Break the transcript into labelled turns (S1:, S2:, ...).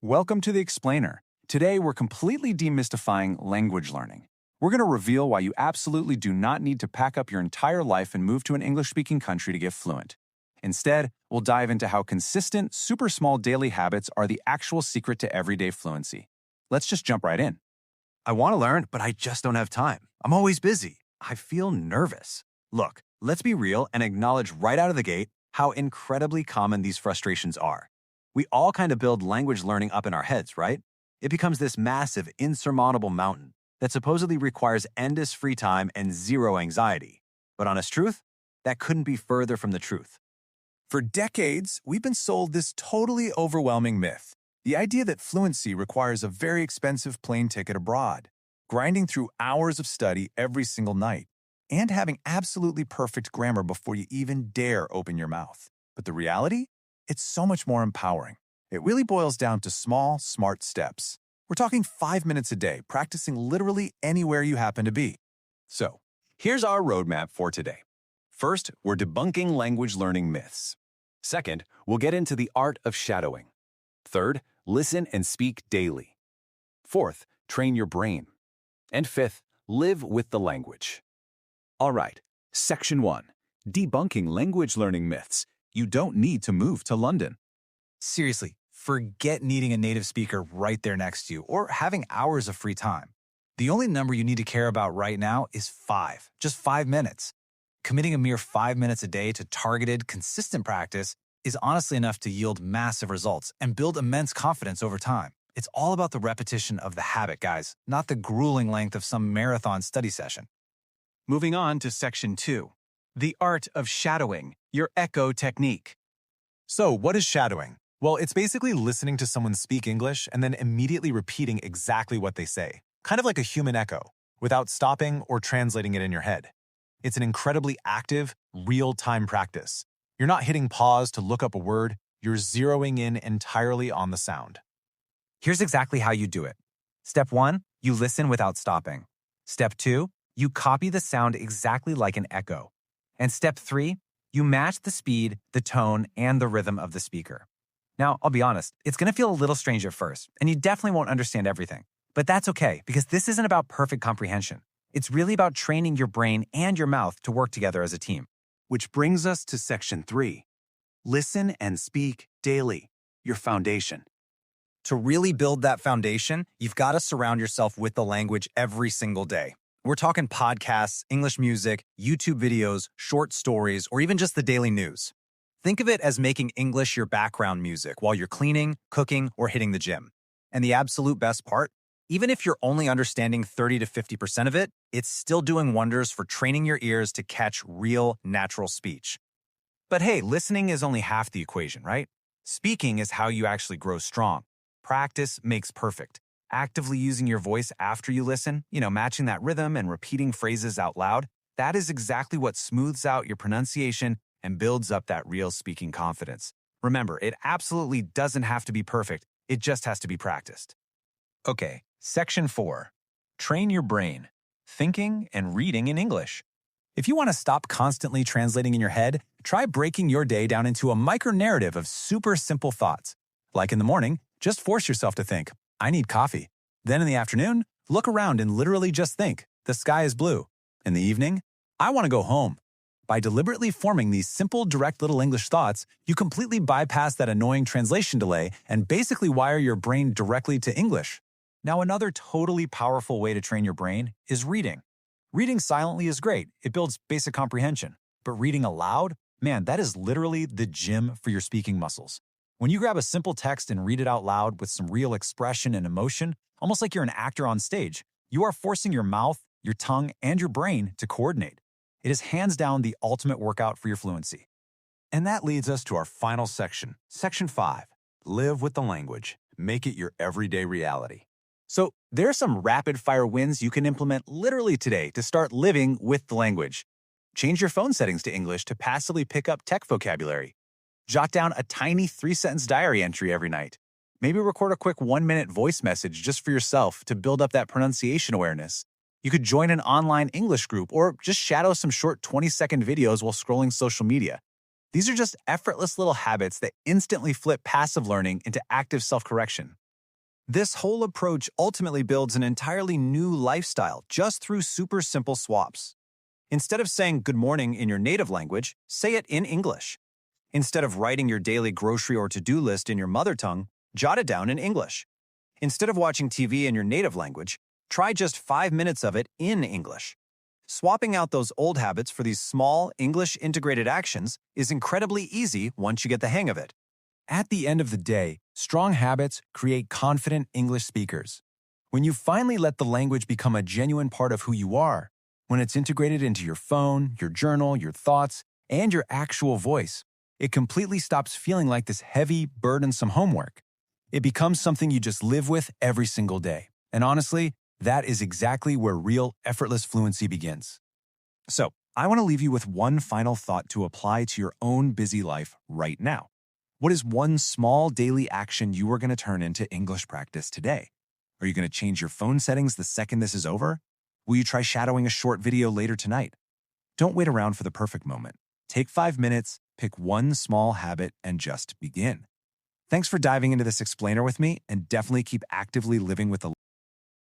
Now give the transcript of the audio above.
S1: Welcome to the Explainer. Today, we're completely demystifying language learning. We're going to reveal why you absolutely do not need to pack up your entire life and move to an English-speaking country to get fluent. Instead, we'll dive into how consistent, super small daily habits are the actual secret to everyday fluency. Let's just jump right in.
S2: I want to learn, but I just don't have time. I'm always busy. I feel nervous. Look, let's be real and acknowledge right out of the gate how incredibly common these frustrations are. We all kind of build language learning up in our heads, right? It becomes this massive, insurmountable mountain that supposedly requires endless free time and zero anxiety. But honest truth, that couldn't be further from the truth.
S1: For decades, we've been sold this totally overwhelming myth. The idea that fluency requires a very expensive plane ticket abroad, grinding through hours of study every single night, and having absolutely perfect grammar before you even dare open your mouth. But the reality? It's so much more empowering. It really boils down to small, smart steps. We're talking 5 minutes a day, practicing literally anywhere you happen to be. So, here's our roadmap for today. First, we're debunking language learning myths. Second, we'll get into the art of shadowing. Third, listen and speak daily. Fourth, train your brain. And fifth, live with the language. All right, Section 1. Debunking language learning myths. You don't need to move to London.
S3: Seriously, forget needing a native speaker right there next to you or having hours of free time. The only number you need to care about right now is 5, just 5 minutes. Committing a mere 5 minutes a day to targeted, consistent practice is honestly enough to yield massive results and build immense confidence over time. It's all about the repetition of the habit, guys, not the grueling length of some marathon study session.
S1: Moving on to Section 2. The art of shadowing, your echo technique.
S4: So, what is shadowing? Well, it's basically listening to someone speak English and then immediately repeating exactly what they say, kind of like a human echo, without stopping or translating it in your head. It's an incredibly active, real-time practice. You're not hitting pause to look up a word, you're zeroing in entirely on the sound.
S3: Here's exactly how you do it. Step 1, you listen without stopping. Step 2, you copy the sound exactly like an echo. And step 3, you match the speed, the tone, and the rhythm of the speaker. Now, I'll be honest, it's going to feel a little strange at first, and you definitely won't understand everything. But that's okay, because this isn't about perfect comprehension. It's really about training your brain and your mouth to work together as a team.
S1: Which brings us to Section 3. Listen and speak daily, your foundation.
S3: To really build that foundation, you've got to surround yourself with the language every single day. We're talking podcasts, English music, YouTube videos, short stories, or even just the daily news. Think of it as making English your background music while you're cleaning, cooking, or hitting the gym. And the absolute best part? Even if you're only understanding 30 to 50% of it, it's still doing wonders for training your ears to catch real, natural speech. But hey, listening is only half the equation, right? Speaking is how you actually grow strong. Practice makes perfect. Actively using your voice after you listen, matching that rhythm and repeating phrases out loud, that is exactly what smooths out your pronunciation and builds up that real speaking confidence. Remember, it absolutely doesn't have to be perfect. It just has to be practiced. Okay, Section 4. Train your brain. Thinking and reading in English. If you want to stop constantly translating in your head, try breaking your day down into a micro-narrative of super simple thoughts. Like in the morning, just force yourself to think, I need coffee. Then in the afternoon, look around and literally just think, the sky is blue. In the evening, I want to go home. By deliberately forming these simple, direct little English thoughts, you completely bypass that annoying translation delay and basically wire your brain directly to English. Now, another totally powerful way to train your brain is reading. Reading silently is great. It builds basic comprehension. But reading aloud, man, that is literally the gym for your speaking muscles. When you grab a simple text and read it out loud with some real expression and emotion, almost like you're an actor on stage, you are forcing your mouth, your tongue, and your brain to coordinate. It is hands down the ultimate workout for your fluency.
S4: And that leads us to our final section, Section 5. Live with the language. Make it your everyday reality.
S3: So there are some rapid-fire wins you can implement literally today to start living with the language. Change your phone settings to English to passively pick up tech vocabulary. Jot down a tiny 3-sentence diary entry every night. Maybe record a quick 1-minute voice message just for yourself to build up that pronunciation awareness. You could join an online English group or just shadow some short 20-second videos while scrolling social media. These are just effortless little habits that instantly flip passive learning into active self-correction. This whole approach ultimately builds an entirely new lifestyle just through super simple swaps. Instead of saying good morning in your native language, say it in English. Instead of writing your daily grocery or to-do list in your mother tongue, jot it down in English. Instead of watching TV in your native language, try just 5 minutes of it in English. Swapping out those old habits for these small, English-integrated actions is incredibly easy once you get the hang of it.
S1: At the end of the day, strong habits create confident English speakers. When you finally let the language become a genuine part of who you are, when it's integrated into your phone, your journal, your thoughts, and your actual voice, it completely stops feeling like this heavy, burdensome homework. It becomes something you just live with every single day. And honestly, that is exactly where real, effortless fluency begins. So, I want to leave you with one final thought to apply to your own busy life right now. What is one small daily action you are going to turn into English practice today? Are you going to change your phone settings the second this is over? Will you try shadowing a short video later tonight? Don't wait around for the perfect moment. Take 5 minutes, pick one small habit, and just begin. Thanks for diving into this explainer with me, and definitely keep actively living with the